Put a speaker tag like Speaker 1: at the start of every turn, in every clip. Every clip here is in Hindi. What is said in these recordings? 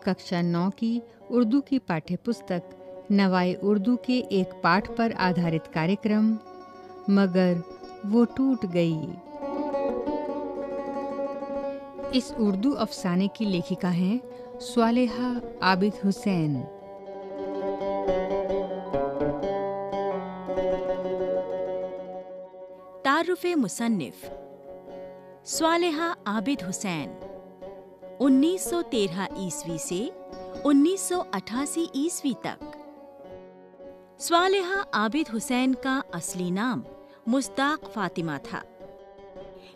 Speaker 1: कक्षा 9 की उर्दू की पाठ्यपुस्तक नवाए उर्दू के एक पाठ पर आधारित कार्यक्रम मगर वो टूट गई। इस उर्दू अफसाने की लेखिका हैं स्वालेहा आबिद हुसैन।
Speaker 2: तारुफ़े मुसन्निफ़ स्वालेहा आबिद हुसैन 1913 ईस्वी से 1988 ईस्वी तक। स्वालेहा आबिद हुसैन का असली नाम मुस्ताक फातिमा था।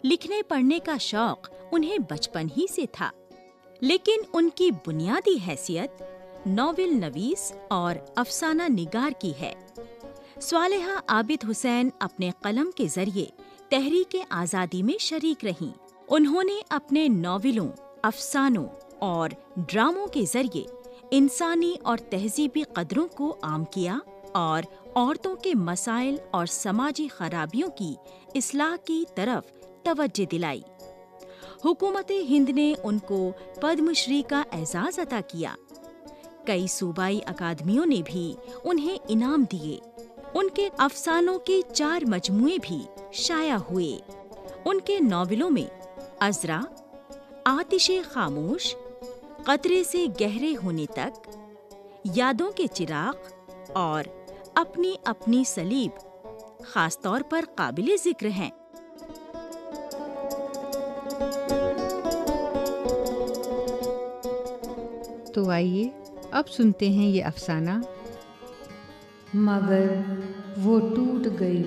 Speaker 2: लिखने पढ़ने का शौक उन्हें बचपन ही से था, लेकिन उनकी बुनियादी हैसियत नॉवेल नवीस और अफसाना निगार की है। स्वालेहा आबिद हुसैन अपने कलम के जरिए तहरीक आज़ादी में शरीक रहीं। उन्होंने अपने नॉवेलों, अफसानों और ड्रामों के जरिए इंसानी और तहजीबी कदरों को आम किया और औरतों के मसाइल और समाजी खराबियों की इस्लाह की तरफ तवज्जो दिलाई। हुकूमत हिंद ने उनको पद्मश्री का एजाज़ अता किया। कई सूबाई अकादमियों ने भी उन्हें इनाम दिए। उनके अफसानों के 4 मजमुए भी शाया हुए। उनके नॉवेलों में अज़रा, आतिशे खामोश, कतरे से गहरे होने तक, यादों के चिराग और अपनी अपनी सलीब खास तौर पर काबिले जिक्र हैं।
Speaker 1: तो आइए अब सुनते हैं ये अफसाना मगर वो टूट गई।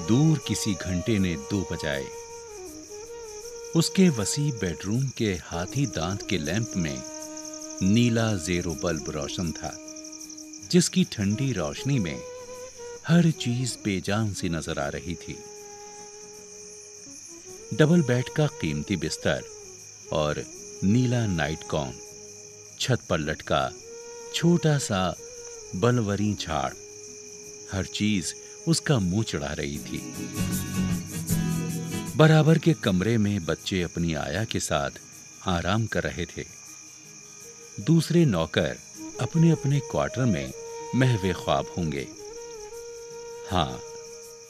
Speaker 3: दूर किसी घंटे ने 2 बजाए। उसके वसी बेडरूम के हाथी दांत के लैंप में नीला ज़ेरो बल्ब रोशन था, जिसकी ठंडी रोशनी में हर चीज बेजान सी नजर आ रही थी। डबल बेड का कीमती बिस्तर और नीला नाइट गॉन, छत पर लटका छोटा सा बलवरी झाड़, हर चीज उसका मुंह चढ़ा रही थी। बराबर के कमरे में बच्चे अपनी आया के साथ आराम कर रहे थे। दूसरे नौकर अपने अपने क्वार्टर में महवे ख्वाब होंगे। हाँ,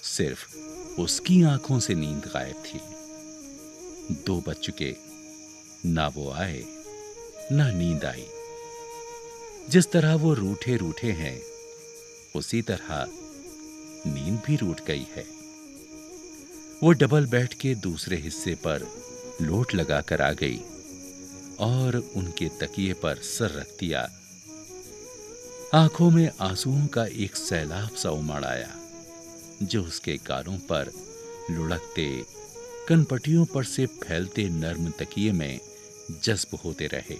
Speaker 3: सिर्फ उसकी आंखों से नींद गायब थी। 2 बज चुके, ना वो आए ना नींद आई। जिस तरह वो रूठे रूठे हैं, उसी तरह नींद भी रूठ गई है। वो डबल बेड के दूसरे हिस्से पर लोट लगाकर आ गई और उनके तकिए पर सर रख दिया। आंखों में आंसुओं का एक सैलाब सा उमड़ आया, जो उसके गालों पर लुढ़कते, कनपटियों पर से फैलते नर्म तकिए में जज्ब होते रहे।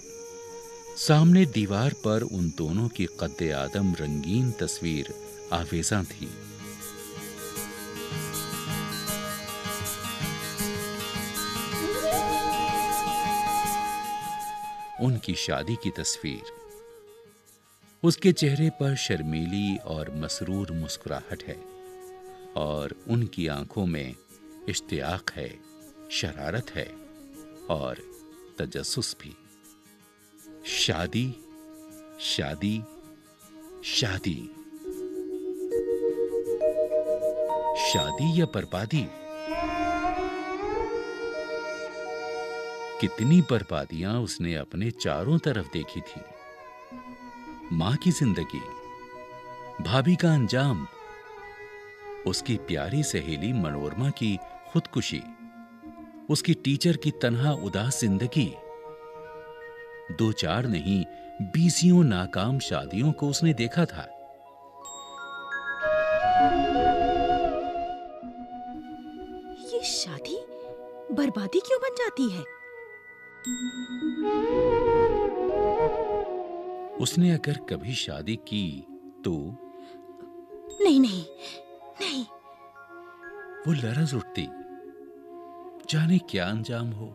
Speaker 3: सामने दीवार पर उन दोनों की कद्दे आदम रंगीन तस्वीर आवेज़ां थी। उनकी शादी की तस्वीर। उसके चेहरे पर शर्मीली और मसरूर मुस्कुराहट है और उनकी आंखों में इश्तियाक है, शरारत है और तजस्सुस भी। शादी, शादी, शादी, शादी या बर्बादी। कितनी बर्बादियां उसने अपने चारों तरफ देखी थी। मां की जिंदगी, भाभी का अंजाम, उसकी प्यारी सहेली मनोरमा की खुदकुशी, उसकी टीचर की तन्हा उदास जिंदगी। 2-4 नहीं, 20 नाकाम शादियों को उसने देखा था।
Speaker 2: ये शादी बर्बादी क्यों बन जाती है?
Speaker 3: उसने अगर कभी शादी की तो
Speaker 2: नहीं नहीं नहीं।
Speaker 3: वो लरज़ उठती, जाने क्या अंजाम हो।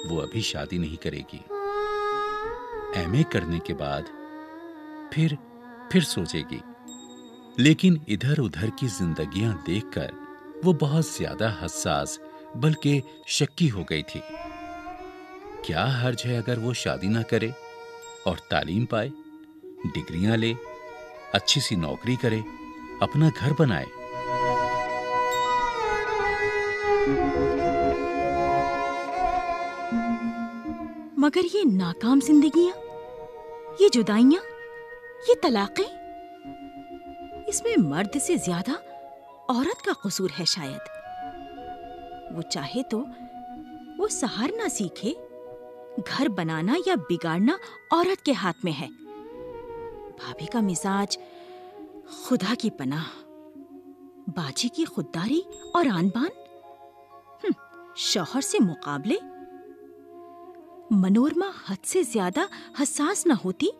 Speaker 3: वो अभी शादी नहीं करेगी। एमए करने के बाद फिर सोचेगी। लेकिन इधर उधर की जिंदगियां देखकर वो बहुत ज्यादा हसास बल्कि शक्की हो गई थी। क्या हर्ज है अगर वो शादी ना करे और तालीम पाए, डिग्रियां ले, अच्छी सी नौकरी करे, अपना घर बनाए।
Speaker 2: मगर ये नाकाम जिंदगियां, ये जुदाइयां, ये तलाकें, इसमें मर्द से ज्यादा औरत का कसूर है शायद। वो चाहे तो वो सहारना सीखे। घर बनाना या बिगाड़ना औरत के हाथ में है। भाभी का मिजाज खुदा की पनाह, बाजी की खुददारी और आन-बान, शौहर से मुकाबले। मनोरमा हद से ज्यादा हसास न होती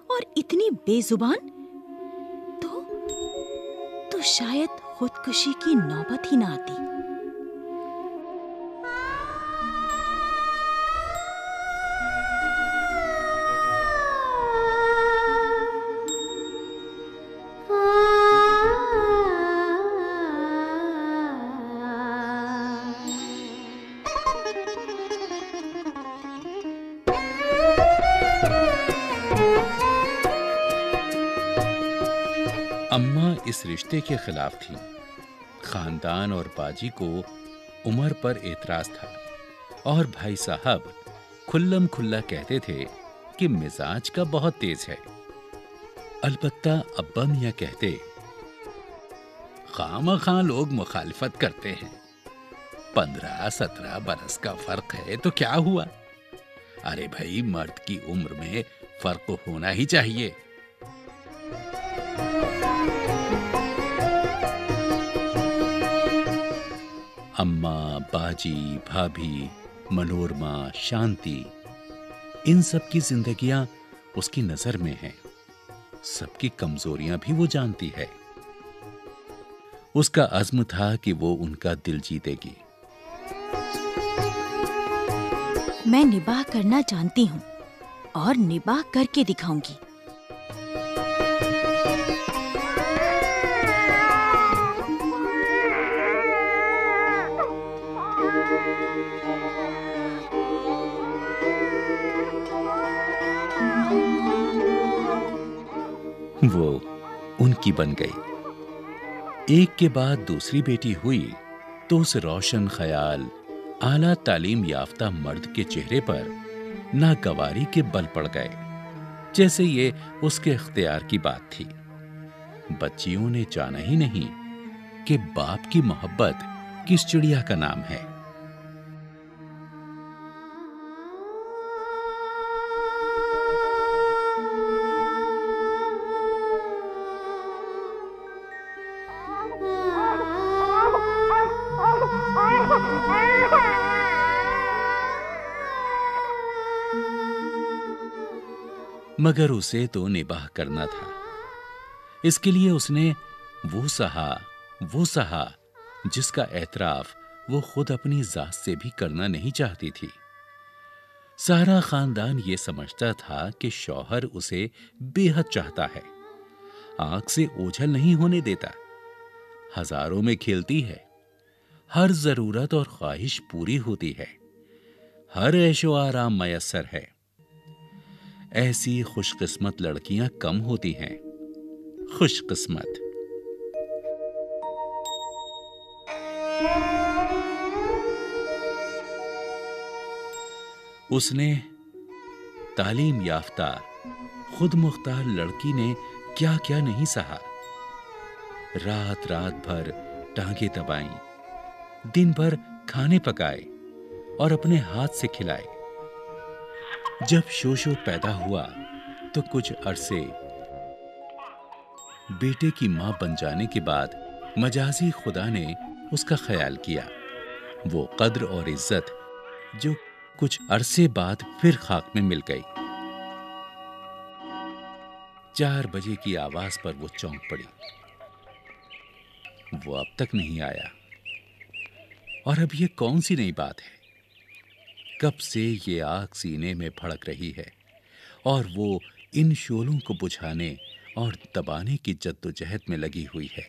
Speaker 2: और इतनी बेजुबान तो शायद खुदकुशी की नौबत ही न आती।
Speaker 3: अम्मा इस रिश्ते के खिलाफ थी। खानदान और बाजी को उमर पर एतराज था और भाई साहब खुल्लम खुल्ला कहते थे कि मिजाज का बहुत तेज है। अलबत्ता अब्बा मियां कहते, खामखा लोग मुखालिफत करते हैं, 15-17 बरस का फर्क है तो क्या हुआ? अरे भाई, मर्द की उम्र में फर्क होना ही चाहिए। अम्मा, बाजी, भाभी, मनोरमा, शांति, इन सब की जिंदगियां उसकी नजर में हैं। सबकी कमजोरियां भी वो जानती है। उसका अज़्म था कि वो उनका दिल जीतेगी।
Speaker 2: मैं निबाह करना जानती हूँ और निबाह करके दिखाऊंगी।
Speaker 3: वो उनकी बन गई। एक के बाद दूसरी बेटी हुई तो उस रोशन ख्याल, आला तालीम याफ्ता मर्द के चेहरे पर नागवारी के बल पड़ गए, जैसे ये उसके इख्तियार की बात थी। बच्चियों ने जाना ही नहीं कि बाप की मोहब्बत किस चिड़िया का नाम है। मगर उसे तो निबाह करना था। इसके लिए उसने वो सहा जिसका एतराफ वो खुद अपनी जात से भी करना नहीं चाहती थी। सारा खानदान ये समझता था कि शौहर उसे बेहद चाहता है, आंख से ओझल नहीं होने देता, हजारों में खेलती है, हर जरूरत और ख्वाहिश पूरी होती है, हर ऐशो आराम मयस्सर है। ऐसी खुशकिस्मत लड़कियां कम होती हैं। खुशकिस्मत। उसने तालीम याफ्ता खुद मुख्तार लड़की ने क्या क्या नहीं सहा। रात रात भर टांगे दबाई, दिन भर खाने पकाए और अपने हाथ से खिलाए। जब शोशो पैदा हुआ तो कुछ अरसे बेटे की मां बन जाने के बाद मजाजी खुदा ने उसका ख्याल किया। वो कद्र और इज्जत जो कुछ अरसे बाद फिर खाक में मिल गई। 4 बजे की आवाज पर वो चौंक पड़ी। वो अब तक नहीं आया। और अब ये कौन सी नई बात है? कब से ये आग सीने में भड़क रही है और वो इन शोलों को बुझाने और दबाने की जद्दोजहद में लगी हुई है।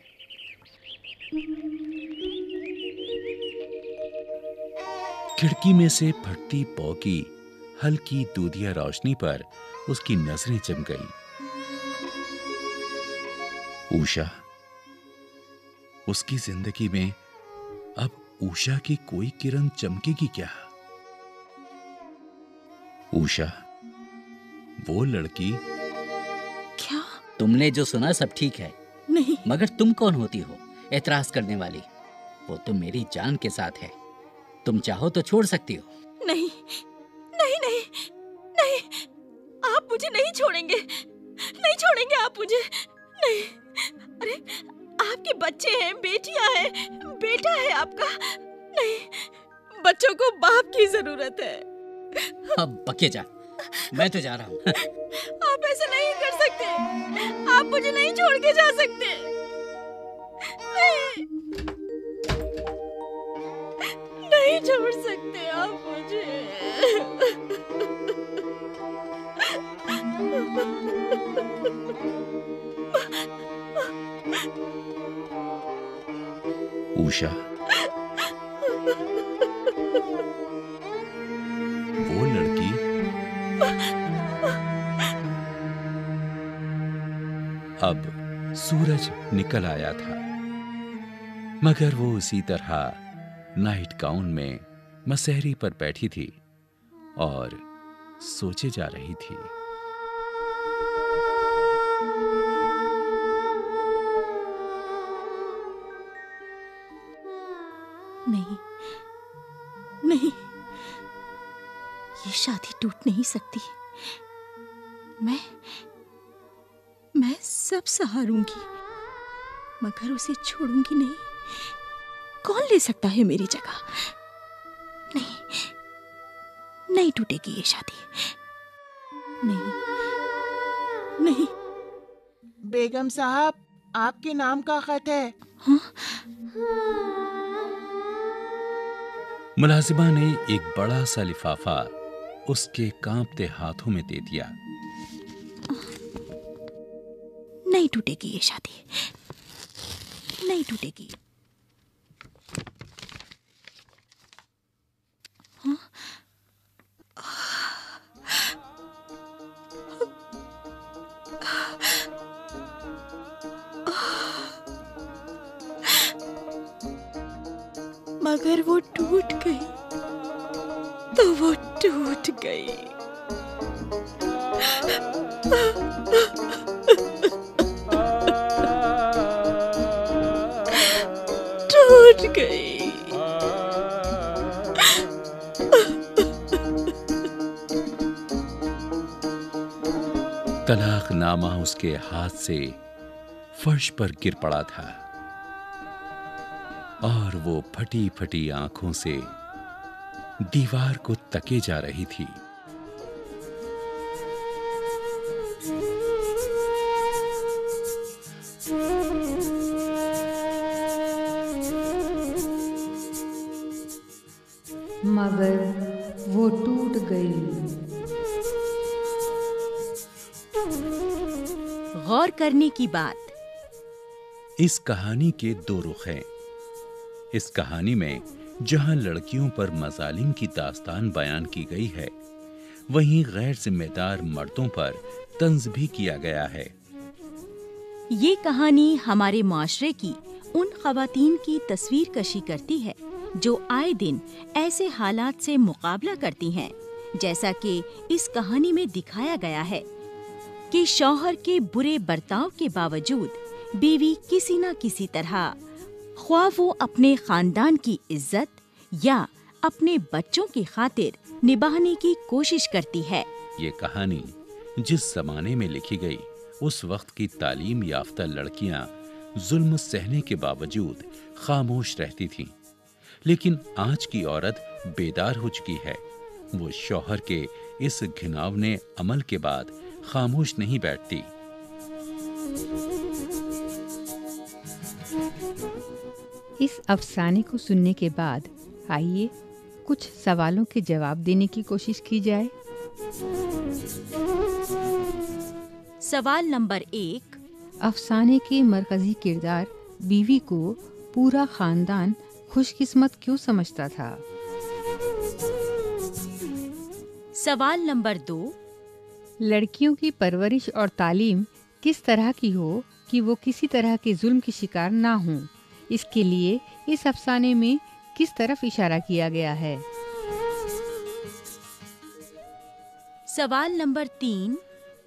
Speaker 3: खिड़की में से फटती पौ की हल्की दूधिया रोशनी पर उसकी नजरें जम गईं। उषा, उसकी जिंदगी में अब उषा की कोई किरण चमकेगी क्या? उषा, वो लड़की।
Speaker 2: क्या?
Speaker 4: तुमने जो सुना सब ठीक है,
Speaker 2: नहीं।
Speaker 4: मगर तुम कौन होती हो एतराज करने वाली? वो तो मेरी जान के साथ है, तुम चाहो तो छोड़ सकती हो।
Speaker 2: नहीं नहीं नहीं नहीं, आप मुझे नहीं छोड़ेंगे, नहीं छोड़ेंगे आप मुझे, नहीं। अरे आपके बच्चे हैं, बेटियां हैं, बेटा है आपका। नहीं, बच्चों को बाप की जरूरत है।
Speaker 4: अब बके जा, मैं तो जा रहा हूँ।
Speaker 2: आप ऐसा नहीं कर सकते, आप मुझे नहीं छोड़ के जा सकते। नहीं, नहीं छोड़ सकते आप मुझे।
Speaker 3: उषा, वो लड़की। अब सूरज निकल आया था, मगर वो उसी तरह नाइट गाउन में मसहरी पर बैठी थी और सोचे जा रही थी।
Speaker 2: नहीं नहीं, ये शादी टूट नहीं सकती। मैं सब सहारूंगी, मगर उसे छोड़ूंगी नहीं। कौन ले सकता है मेरी जगह? नहीं, नहीं टूटेगी ये शादी। नहीं नहीं।
Speaker 5: बेगम साहब, आपके नाम का खत है।
Speaker 2: हाँ?
Speaker 3: मुलाजिमा ने एक बड़ा सा लिफाफा उसके कांपते हाथों में दे दिया।
Speaker 2: नहीं टूटेगी ये शादी, नहीं टूटेगी। हाँ? मगर वो टूट गई तो वो टूट गई। टूट गई।
Speaker 3: तलाकनामा उसके हाथ से फर्श पर गिर पड़ा था और वो फटी फटी आंखों से दीवार को तके जा रही थी।
Speaker 1: मगर वो टूट गई।
Speaker 2: गौर करने की बात।
Speaker 3: इस कहानी के दो रुख हैं। इस कहानी में जहां लड़कियों पर मजालिम की दास्तान बयान की गई है, वहीं गैर जिम्मेदार मर्दों पर तंज भी किया गया है।
Speaker 2: ये कहानी हमारे माशरे की उन खवातीन की तस्वीर कशी करती है जो आए दिन ऐसे हालात से मुकाबला करती हैं, जैसा कि इस कहानी में दिखाया गया है कि शौहर के बुरे बर्ताव के बावजूद बीवी किसी न किसी तरह, ख्वाह वो अपने खानदान की इज्जत या अपने बच्चों की खातिर निभाने की कोशिश करती है।
Speaker 3: ये कहानी जिस जमाने में लिखी गई, उस वक्त की तालीम याफ्ता लड़कियां जुल्म सहने के बावजूद खामोश रहती थीं। लेकिन आज की औरत बेदार हो चुकी है। वो शौहर के इस घिनौने अमल के बाद खामोश नहीं बैठती।
Speaker 1: इस अफसाने को सुनने के बाद आइए कुछ सवालों के जवाब देने की कोशिश की जाए।
Speaker 2: सवाल नंबर 1।
Speaker 1: अफसाने के मरकजी किरदार बीवी को पूरा खानदान खुशकिस्मत क्यों समझता था?
Speaker 2: सवाल नंबर 2।
Speaker 1: लड़कियों की परवरिश और तालीम किस तरह की हो कि वो किसी तरह के जुल्म की शिकार ना हों, इसके लिए इस अफसाने में किस तरफ इशारा किया गया है?
Speaker 2: सवाल नंबर 3।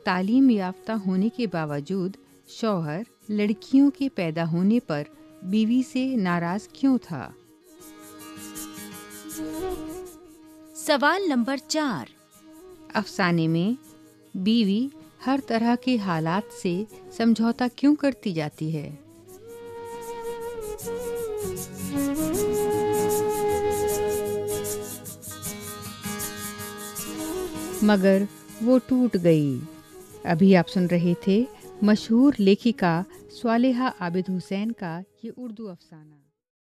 Speaker 1: तालीम याफ्ता होने के बावजूद शौहर लड़कियों के पैदा होने पर बीवी से नाराज क्यों था?
Speaker 2: सवाल नंबर 4।
Speaker 1: अफसाने में बीवी हर तरह के हालात से समझौता क्यों करती जाती है? मगर वो टूट गई। अभी आप सुन रहे थे मशहूर लेखिका स्वालिहा आबिद हुसैन का ये उर्दू अफसाना।